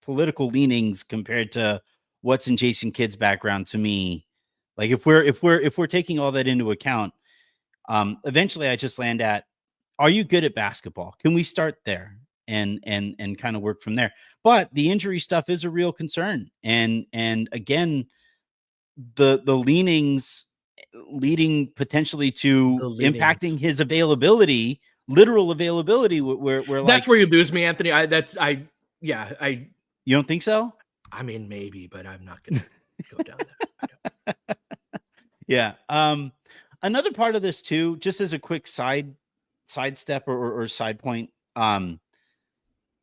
Political leanings compared to what's in Jason Kidd's background, to me, like if we're taking all that into account, eventually I just land at, are you good at basketball? Can we start there and kind of work from there? But the injury stuff is a real concern, and again, the leanings leading pototally to impacting his availability, literal availability, where that's where you lose me, Anthony. You don't think so? I mean, maybe, but I'm not going to go down there. Yeah. Another part of this too, just as a quick sidestep or side point, the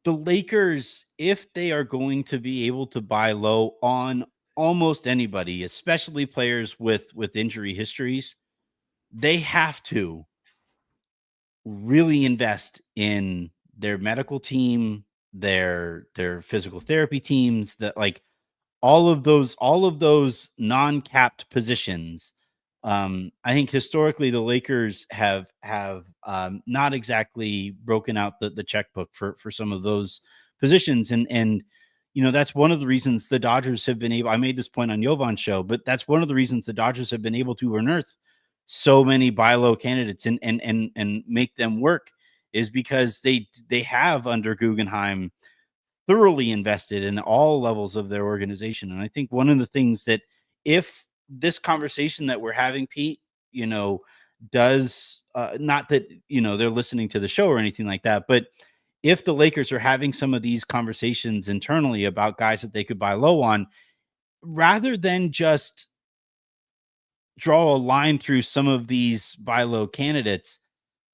Lakers, if they are going to be able to buy low on almost anybody, especially players with injury histories, they have to really invest in their medical team, their physical therapy teams, that like all of those non-capped positions. I think historically the Lakers have not exactly broken out the checkbook for some of those positions, and that's one of the reasons the Dodgers have been able. I made this point on Jovan's show, but that's one of the reasons the Dodgers have been able to unearth so many buy low candidates and make them work, is because they have, under Guggenheim, thoroughly invested in all levels of their organization. And I think one of the things that, if this conversation that we're having, Pete, does not that, they're listening to the show or anything like that, but if the Lakers are having some of these conversations internally about guys that they could buy low on, rather than just draw a line through some of these buy low candidates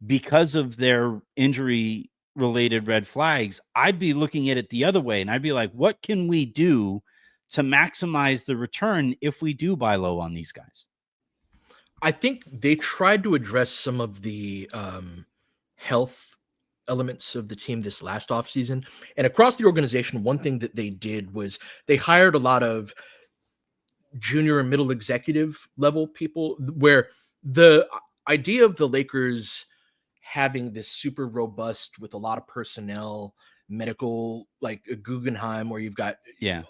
because of their injury related red flags, I'd be looking at it the other way. And I'd be like, what can we do to maximize the return if we do buy low on these guys? I think they tried to address some of the health elements of the team this last offseason. And across the organization, one thing that they did was they hired a lot of junior and middle executive level people, where the idea of the Lakers having this super robust, with a lot of personnel, medical, like a Guggenheim, where you've got Yeah.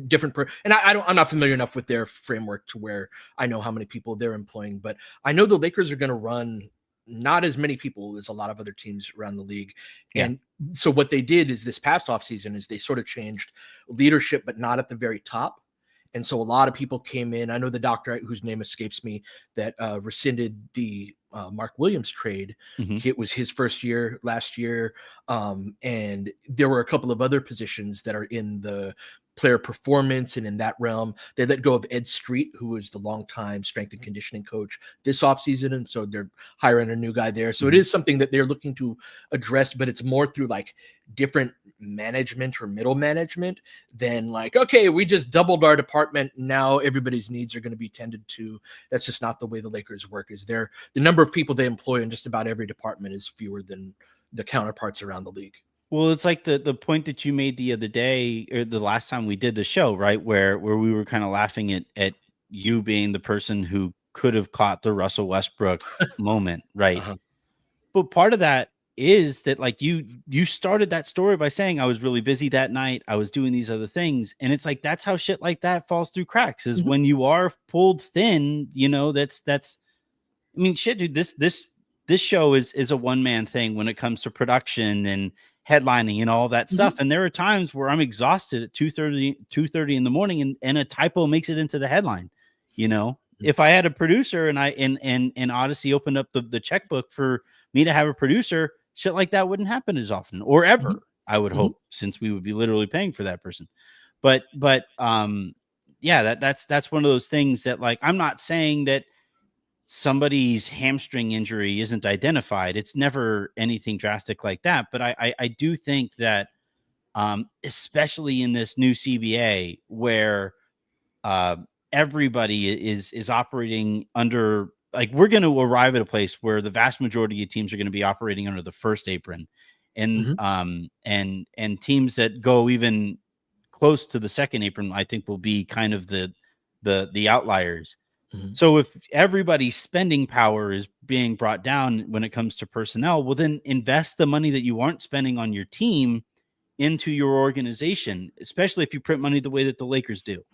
different and I'm not familiar enough with their framework to where I know how many people they're employing, but I know the Lakers are going to run not as many people as a lot of other teams around the league. Yeah. And so what they did is this past offseason is they sort of changed leadership, but not at the very top. And so a lot of people came in. I know the doctor whose name escapes me that rescinded the Mark Williams trade. Mhm. It was his first year last year. And there were a couple of other positions that are in the player performance and in that realm. They let go of Ed Street, who was the longtime strength and conditioning coach this offseason. And so they're hiring a new guy there. So it is something that they're looking to address, but it's more through like different management or middle management than like, okay, we just doubled our department. Now everybody's needs are going to be tended to. That's just not the way the Lakers work. Is the number of people they employ in just about every department is fewer than the counterparts around the league. Well, it's like the point that you made the other day, or the last time we did the show, right? Where we were kind of laughing at you being the person who could have caught the Russell Westbrook moment, right? Uh-huh. But part of that is that, like, you started that story by saying I was really busy that night, I was doing these other things, and it's like that's how shit like that falls through cracks. Is when you are pulled thin, you know. That's I mean, shit, dude. This show is a one man thing when it comes to production and headlining and all that stuff. And there are times where I'm exhausted at 2:30 in the morning, and a typo makes it into the headline. You know, if I had a producer and and Odyssey opened up the checkbook for me to have a producer, shit like that wouldn't happen as often or ever. I would hope, since we would be literally paying for that person. But yeah, that's one of those things that, like, I'm not saying that somebody's hamstring injury isn't identified. It's never anything drastic like that. But I do think that, especially in this new CBA where everybody is operating under, like, we're going to arrive at a place where the vast majority of teams are going to be operating under the first apron, and and teams that go even close to the second apron, I think, will be kind of the outliers. So if everybody's spending power is being brought down when it comes to personnel, well, then invest the money that you aren't spending on your team into your organization, especially if you print money the way that the Lakers do.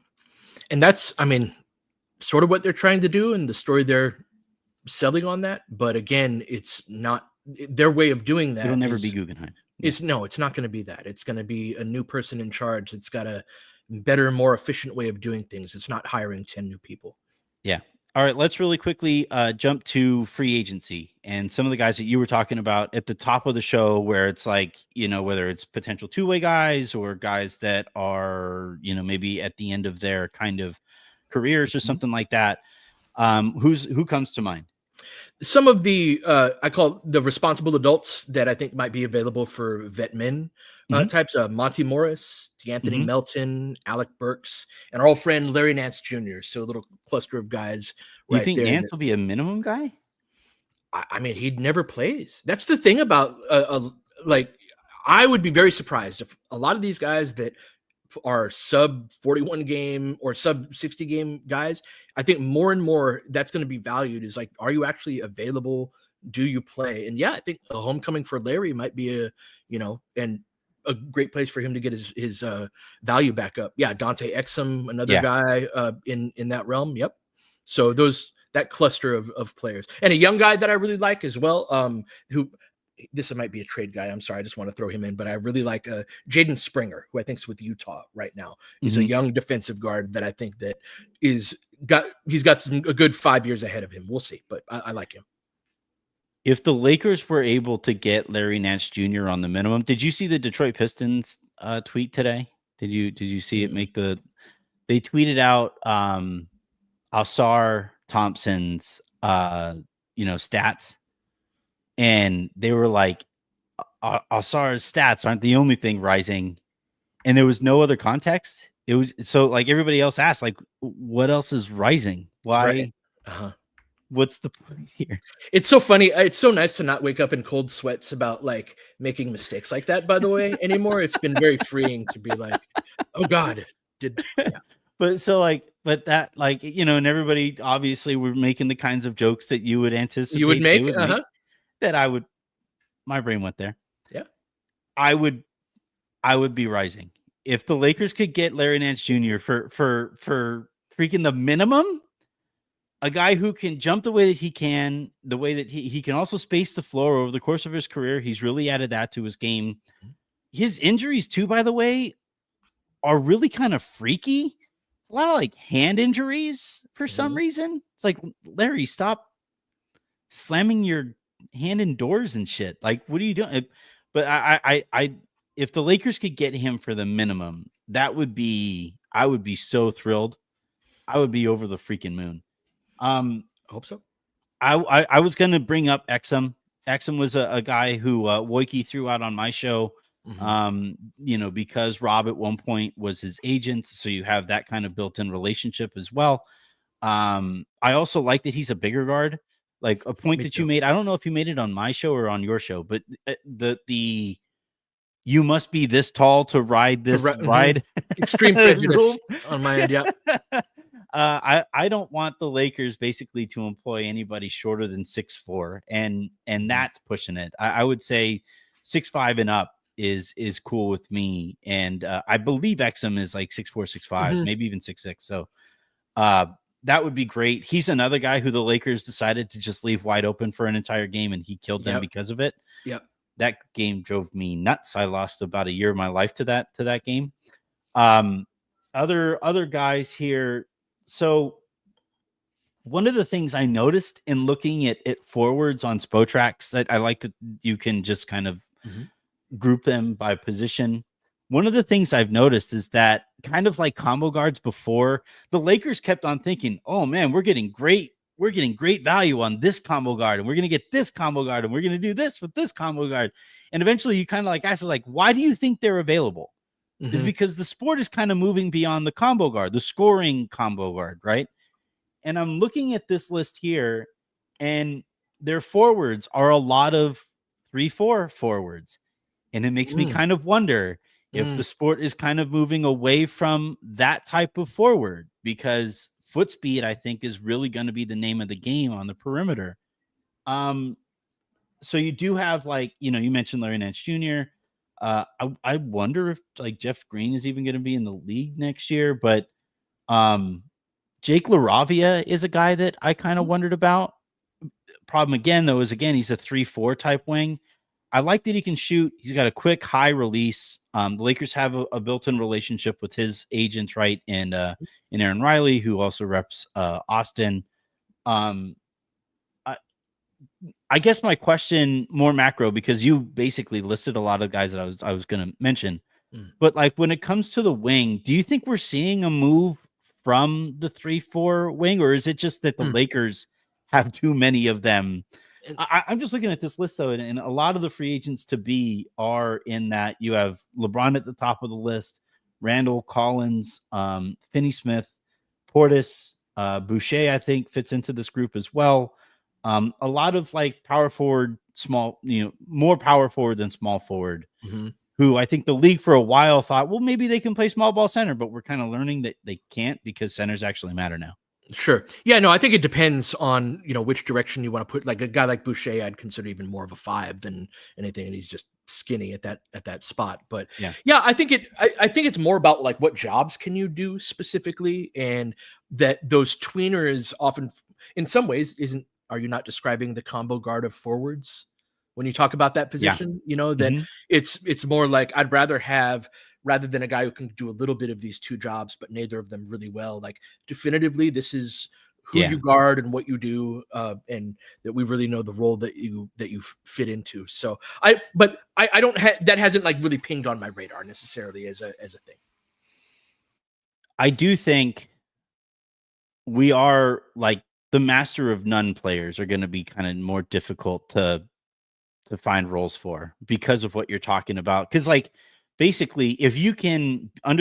And that's, I mean, sort of what they're trying to do, and the story they're selling on that. But again, it's not their way of doing that. It'll never be Guggenheim. It's not going to be that. It's going to be a new person in charge. It's got a better, more efficient way of doing things. It's not hiring 10 new people. Yeah. All right. Let's really quickly jump to free agency and some of the guys that you were talking about at the top of the show, where it's like, you know, whether it's potential two-way guys or guys that are, you know, maybe at the end of their kind of careers or something like that. Who comes to mind? Some of the I call the responsible adults that I think might be available for vet men types of Monty Morris, D'Anthony Melton, Alec Burks, and our old friend Larry Nance Jr. So a little cluster of guys. You think Nance will be a minimum guy? I mean, he never plays. That's the thing about like, I would be very surprised if a lot of these guys that are sub 41 game or sub 60 game guys, I think more and more that's going to be valued is like, are you actually available? Do you play? And yeah, I think a homecoming for Larry might be and a great place for him to get his value back up. Yeah. Dante Exum, another guy in that realm. Yep. So that cluster of players, and a young guy that I really like as well, who, this might be a trade guy. I'm sorry. I just want to throw him in, but I really like Jaden Springer, who I think is with Utah right now. He's a young defensive guard that I think that he's got a good 5 years ahead of him. We'll see, but I like him. If the Lakers were able to get Larry Nance Jr. on the minimum, did you see the Detroit Pistons tweet today? Did you see it make they tweeted out Alsar Thompson's stats, and they were like, Alsar's stats aren't the only thing rising, and there was no other context. It was so, like, everybody else asked, like, what else is rising? Why? Right. What's the point here? It's so funny. It's so nice to not wake up in cold sweats about like making mistakes like that, by the way, anymore. It's been very freeing to be like, oh God, But that, like, and everybody obviously were making the kinds of jokes that you would anticipate you would make, that my brain went there. Yeah. I would I would be rising. If the Lakers could get Larry Nance Jr. for freaking the minimum, a guy who can jump the way that he can, the way that he can also space the floor over the course of his career. He's really added that to his game. His injuries, too, by the way, are really kind of freaky. A lot of like hand injuries for some reason. It's like, Larry, stop slamming your hand in doors and shit. Like, what are you doing? But if the Lakers could get him for the minimum, I would be so thrilled. I would be over the freaking moon. I hope so. I was going to bring up Exum. Exum was a guy who Woike threw out on my show. Because Rob at one point was his agent, so you have that kind of built-in relationship as well. I also like that he's a bigger guard. Like a point that you made, I don't know if you made it on my show or on your show, but the you must be this tall to ride this ride. Extreme prejudice on my end. Yeah. I don't want the Lakers basically to employ anybody shorter than 6'4", and that's pushing it. I would say 6'5" and up is cool with me. And I believe Exum is like 6'4", 6'5", maybe even 6'6". So that would be great. He's another guy who the Lakers decided to just leave wide open for an entire game, and he killed them because of it. Yep. That game drove me nuts. I lost about a year of my life to that game. Other guys here. So one of the things I noticed in looking at forwards on Spotrax, that I like that you can just kind of group them by position. One of the things I've noticed is that kind of like combo guards before, the Lakers kept on thinking, oh man, we're getting great value on this combo guard, and we're going to get this combo guard, and we're going to do this with this combo guard. And eventually you kind of like ask, like, why do you think they're available? Is because the sport is kind of moving beyond the combo guard, the scoring combo guard, right? And I'm looking at this list here, and their forwards are a lot of 3-4 forwards. And it makes me kind of wonder if the sport is kind of moving away from that type of forward, because foot speed, I think, is really going to be the name of the game on the perimeter. So you do have, like, you mentioned Larry Nance Jr. I wonder if like Jeff Green is even going to be in the league next year, but Jake LaRavia is a guy that I kind of wondered about. Problem again, though, is he's a 3-4 type wing. I like that he can shoot. He's got a quick high release. The Lakers have a built-in relationship with his agent, right? And Aaron Riley, who also reps Austin. I guess my question, more macro, because you basically listed a lot of guys that I was going to mention, but like when it comes to the wing, do you think we're seeing a move from the 3-4 wing, or is it just that the Lakers have too many of them? I'm just looking at this list, though, and a lot of the free agents to be are in that. You have LeBron at the top of the list, Randall, Collins, Finney-Smith, Portis, Boucher, I think, fits into this group as well. A lot of like power forward, small, more power forward than small forward, who I think the league for a while thought, well, maybe they can play small ball center, but we're kind of learning that they can't, because centers actually matter now. Sure. Yeah, no, I think it depends on, which direction you want to put. Like a guy like Boucher, I'd consider even more of a 5 than anything, and he's just skinny at that spot. But yeah, I think it's more about like what jobs can you do specifically, and that those tweeners often, in some ways, are you not describing the combo guard of forwards when you talk about that position? That it's more like I'd rather than a guy who can do a little bit of these two jobs, but neither of them really well. Like definitively, this is who you guard and what you do, and that we really know the role that you fit into. So I don't that hasn't like really pinged on my radar necessarily as a thing. I do think we are like the master of none players are going to be kind of more difficult to find roles for, because of what you're talking about. Because like, basically, if you can, in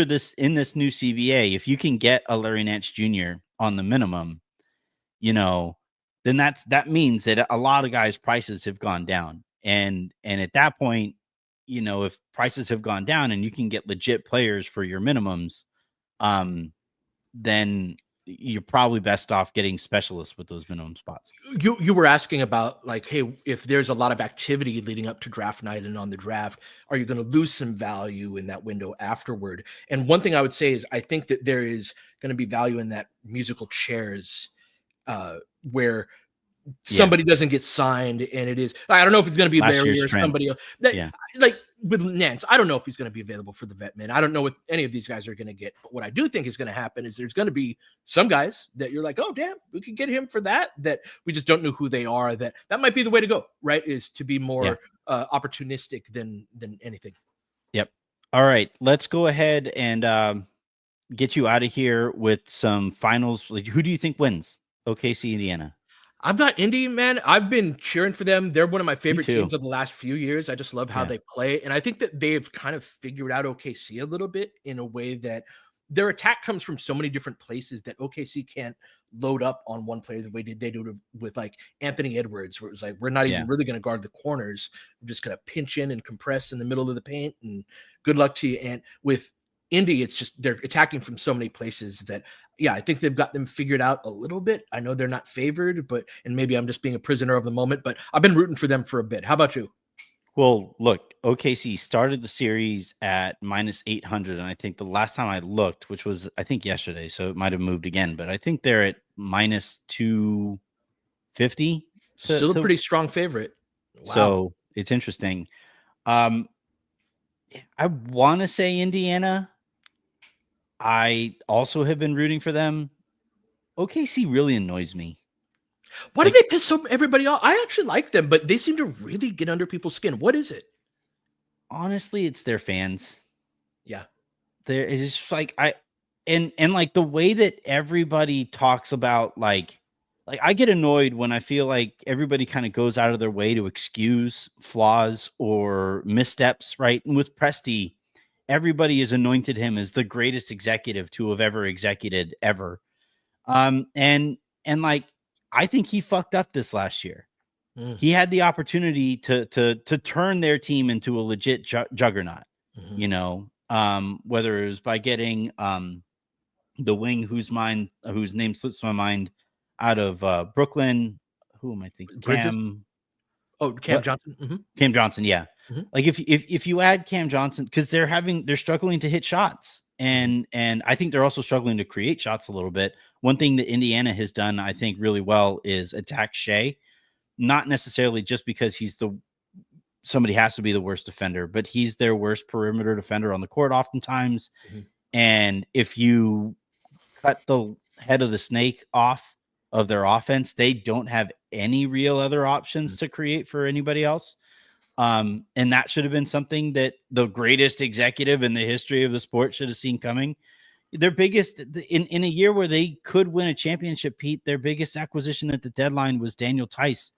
this new CBA, if you can get a Larry Nance Jr. on the minimum, then that means that a lot of guys' prices have gone down. And at that point, if prices have gone down and you can get legit players for your minimums, then you're probably best off getting specialists with those minimum spots. You were asking about like, hey, if there's a lot of activity leading up to draft night and on the draft, are you going to lose some value in that window afterward? And one thing I would say is I think that there is going to be value in that musical chairs where somebody doesn't get signed, and it is, I don't know if it's going to be Last Larry year's or trend. somebody else. That, Yeah. like with Nance, I don't know if he's going to be available for the vet min. I don't know what any of these guys are going to get. But what I do think is going to happen is there's going to be some guys that you're like, oh damn, we could get him for that. That we just don't know who they are. That might be the way to go. Right? Is to be more opportunistic than anything. Yep. All right. Let's go ahead and get you out of here with some finals. Like, who do you think wins? OKC, Indiana. I've got Indy, man. I've been cheering for them. They're one of my favorite too. teams of the last few years. I just love how they play. And I think that they've kind of figured out OKC a little bit in a way that their attack comes from so many different places that OKC can't load up on one player the way they do with like Anthony Edwards, where it was like, we're not even really going to guard the corners. We're just going to pinch in and compress in the middle of the paint, and good luck to you. And with Indy, it's just they're attacking from so many places that, I think they've got them figured out a little bit. I know they're not favored, and maybe I'm just being a prisoner of the moment, but I've been rooting for them for a bit. How about you? Well, look, OKC started the series at minus 800, and I think the last time I looked, which was I think yesterday, so it might have moved again, but I think they're at minus 250. Still a pretty strong favorite. Wow. So it's interesting. I want to say Indiana. I also have been rooting for them. OKC really annoys me. Why do they piss everybody off? I actually like them, but they seem to really get under people's skin. What is it? Honestly, it's their fans. Yeah. It's just like and like the way that everybody talks about like I get annoyed when I feel like everybody kind of goes out of their way to excuse flaws or missteps, right? And with Presti, everybody has anointed him as the greatest executive to have ever executed ever. And like, I think he fucked up this last year. He had the opportunity to turn their team into a legit juggernaut, whether it was by getting the wing whose name slips my mind out of Brooklyn. Who am I thinking? Cam Johnson. Mm-hmm. Cam Johnson, yeah. Mm-hmm. Like if you add Cam Johnson, because they're struggling to hit shots. And I think they're also struggling to create shots a little bit. One thing that Indiana has done, I think, really well is attack Shea, not necessarily just because somebody has to be the worst defender, but he's their worst perimeter defender on the court oftentimes. Mm-hmm. And if you cut the head of the snake off of their offense, they don't have any real other options to create for anybody else. And that should have been something that the greatest executive in the history of the sport should have seen coming. Their biggest in a year where they could win a championship, Pete, their biggest acquisition at the deadline was Daniel Tice,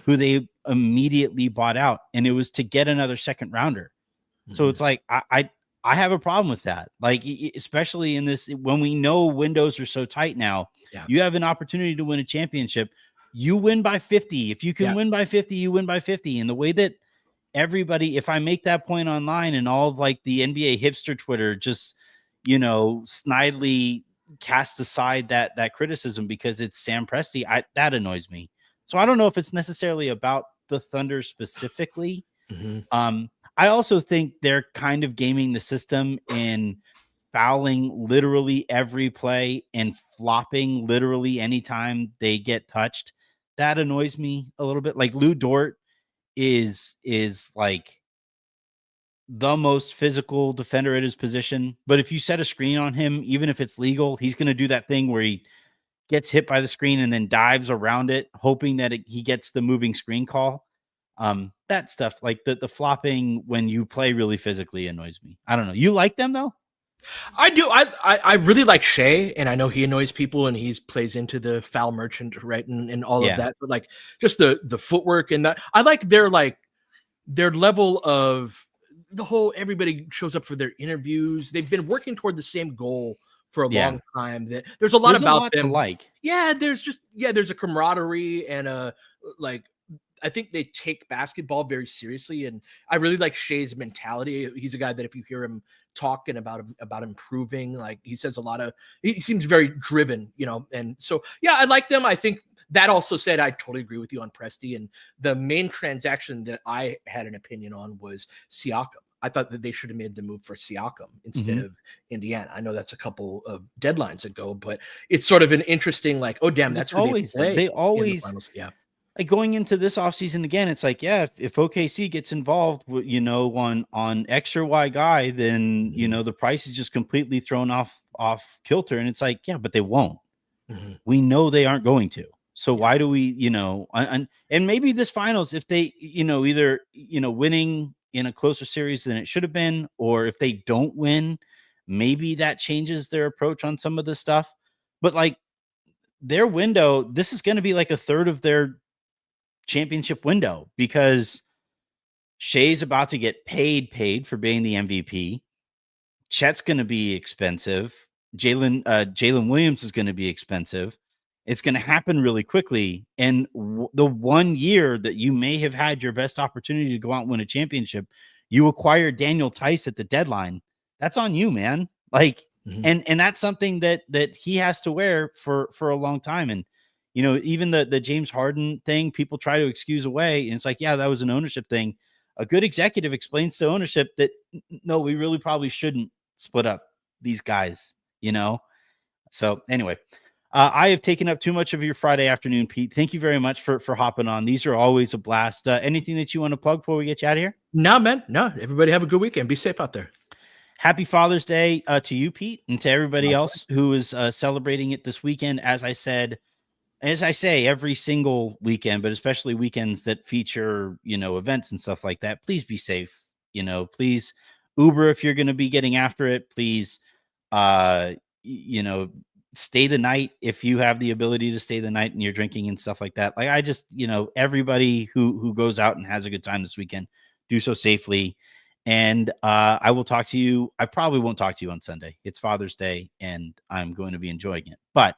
who they immediately bought out, and it was to get another second rounder. Mm-hmm. So it's like, I have a problem with that. Like, especially in this, when we know windows are so tight now, you have an opportunity to win a championship. You win by 50. If you can win by 50, you win by 50. And the way that everybody, if I make that point online and all of like the NBA hipster Twitter just, snidely cast aside that criticism because it's Sam Presti, that annoys me. So I don't know if it's necessarily about the Thunder specifically. Mm-hmm. I also think they're kind of gaming the system in fouling literally every play and flopping literally anytime they get touched. That annoys me a little bit. Like Lou Dort is like the most physical defender at his position. But if you set a screen on him, even if it's legal, he's going to do that thing where he gets hit by the screen and then dives around it, hoping that he gets the moving screen call. That stuff, like the flopping when you play really physically, annoys me. I don't know. You like them though? I do. I really like Shea, and I know he annoys people, and he plays into the foul merchant, right, and all of that. But like just the footwork and that, I like their level of the whole. Everybody shows up for their interviews. They've been working toward the same goal for a long time. That there's a lot about them. To like. Yeah, there's a camaraderie and a like. I think they take basketball very seriously, and I really like Shea's mentality. He's a guy that if you hear him talking about improving. Like he says he seems very driven, and so yeah, I like them. I think that also said, I totally agree with you on Presti, and the main transaction that I had an opinion on was Siakam. I thought that they should have made the move for Siakam instead of Indiana. I know that's a couple of deadlines ago, but it's sort of an interesting, like, oh damn, that's who they in the always finals. Yeah. like going into this offseason again, it's like, yeah, if OKC gets involved, on X or Y guy, then the price is just completely thrown off kilter, and it's like, yeah, but they won't. We know they aren't going to. So why do we, and maybe this finals, if they, either winning in a closer series than it should have been, or if they don't win, maybe that changes their approach on some of this stuff. But like their window, this is going to be like a third of their championship window, because Shea's about to get paid for being the MVP. Chet's going to be expensive. Jalen Williams is going to be expensive. It's going to happen really quickly. And the 1 year that you may have had your best opportunity to go out and win a championship, you acquired Daniel Tice at the deadline. That's on you, man. Like, and that's something that he has to wear for a long time. And, even the James Harden thing, people try to excuse away. And it's like, yeah, that was an ownership thing. A good executive explains to ownership that, no, we really probably shouldn't split up these guys, So anyway, I have taken up too much of your Friday afternoon, Pete. Thank you very much for hopping on. These are always a blast. Anything that you want to plug before we get you out of here? No, man. No, everybody have a good weekend. Be safe out there. Happy Father's Day to you, Pete, and to everybody else who is celebrating it this weekend. As I say every single weekend, but especially weekends that feature, events and stuff like that, please be safe. Please Uber if you're going to be getting after it. Please, stay the night if you have the ability to stay the night and you're drinking and stuff like that. Like, I just, everybody who goes out and has a good time this weekend, do so safely. And I will talk to you. I probably won't talk to you on Sunday. It's Father's Day and I'm going to be enjoying it. But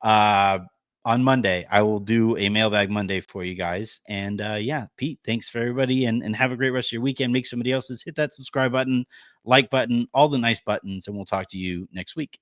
on Monday, I will do a Mailbag Monday for you guys. And yeah, Pete, thanks for everybody, and have a great rest of your weekend. Make somebody else's. Hit that subscribe button, like button, all the nice buttons, and we'll talk to you next week.